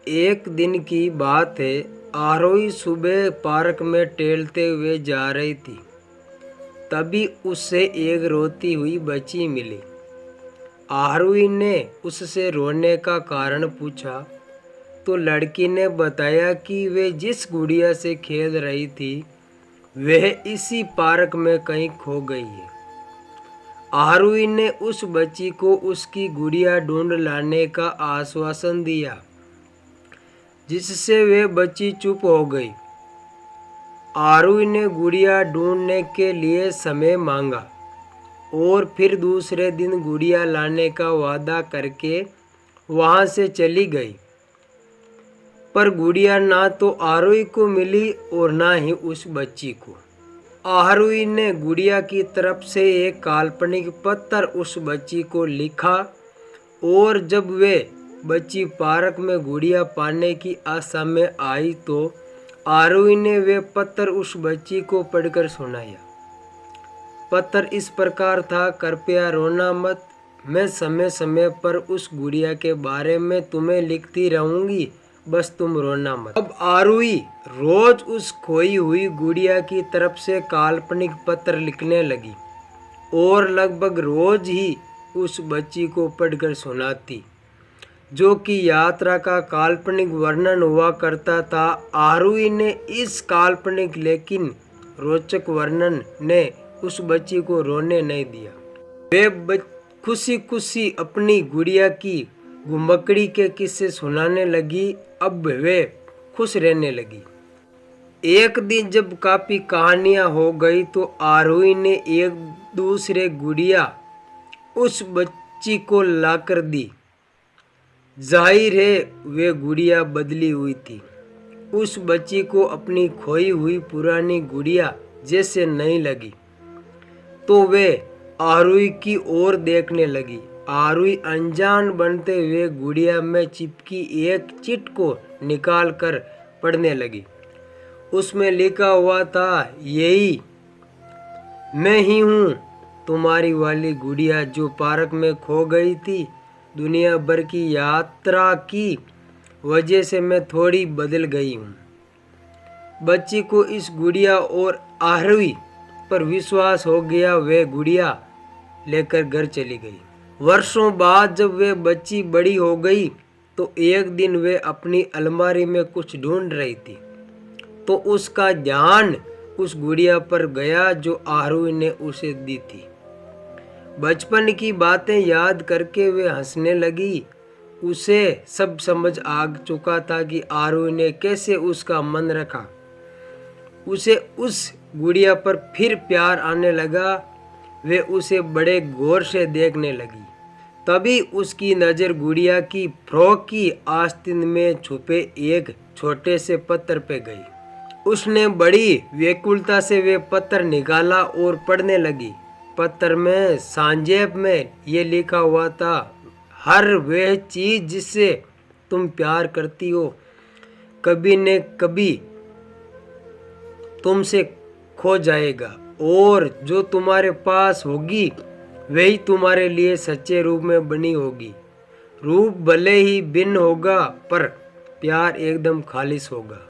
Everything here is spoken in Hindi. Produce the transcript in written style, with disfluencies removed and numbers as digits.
एक दिन की बात है। आरोही सुबह पार्क में टहलते हुए जा रही थी। तभी उससे एक रोती हुई बच्ची मिली। आरोही ने उससे रोने का कारण पूछा तो लड़की ने बताया कि वे जिस गुड़िया से खेल रही थी वह इसी पार्क में कहीं खो गई है। आरोही ने उस बच्ची को उसकी गुड़िया ढूंढ लाने का आश्वासन दिया, जिससे वे बच्ची चुप हो गई। आरोही ने गुड़िया ढूंढने के लिए समय मांगा और फिर दूसरे दिन गुड़िया लाने का वादा करके वहां से चली गई। पर गुड़िया ना तो आरोही को मिली और ना ही उस बच्ची को। आरोही ने गुड़िया की तरफ से एक काल्पनिक पत्र उस बच्ची को लिखा और जब वे बच्ची पार्क में गुड़िया पाने की आशा में आई तो आरोही ने वे पत्र उस बच्ची को पढ़कर सुनाया। पत्र इस प्रकार था, कृपया रोना मत, मैं समय समय पर उस गुड़िया के बारे में तुम्हें लिखती रहूंगी, बस तुम रोना मत। अब आरोही रोज उस खोई हुई गुड़िया की तरफ से काल्पनिक पत्र लिखने लगी और लगभग रोज ही उस बच्ची को पढ़कर सुनाती, जो कि यात्रा का काल्पनिक वर्णन हुआ करता था। आरोही ने इस काल्पनिक लेकिन रोचक वर्णन ने उस बच्ची को रोने नहीं दिया। वे खुशी खुशी अपनी गुड़िया की घुमक्कड़ी के किस्से सुनाने लगी। अब वे खुश रहने लगी। एक दिन जब काफी कहानियां हो गई तो आरोही ने एक दूसरे गुड़िया उस बच्ची को लाकर दी। जाहिर है वे गुड़िया बदली हुई थी। उस बच्ची को अपनी खोई हुई पुरानी गुड़िया जैसे नहीं लगी तो वे आरोही की ओर देखने लगी। आरोही अनजान बनते हुए गुड़िया में चिपकी एक चिट को निकाल कर पढ़ने लगी। उसमें लिखा हुआ था, यही मैं ही हूँ, तुम्हारी वाली गुड़िया जो पार्क में खो गई थी। दुनिया भर की यात्रा की वजह से मैं थोड़ी बदल गई हूँ। बच्ची को इस गुड़िया और आरोही पर विश्वास हो गया। वे गुड़िया लेकर घर चली गई। वर्षों बाद जब वे बच्ची बड़ी हो गई तो एक दिन वे अपनी अलमारी में कुछ ढूंढ रही थी तो उसका ध्यान उस गुड़िया पर गया जो आरोही ने उसे दी थी। बचपन की बातें याद करके वे हंसने लगी। उसे सब समझ आ चुका था कि आरोही ने कैसे उसका मन रखा। उसे उस गुड़िया पर फिर प्यार आने लगा। वे उसे बड़े गौर से देखने लगी। तभी उसकी नज़र गुड़िया की फ्रॉक की आस्तीन में छुपे एक छोटे से पत्र पे गई। उसने बड़ी व्याकुलता से वे पत्र निकाला और पढ़ने लगी। पत्र में संक्षेप में ये लिखा हुआ था, हर वह चीज़ जिससे तुम प्यार करती हो कभी न कभी तुमसे खो जाएगा और जो तुम्हारे पास होगी वही तुम्हारे लिए सच्चे रूप में बनी होगी। रूप भले ही भिन्न होगा पर प्यार एकदम खालिश होगा।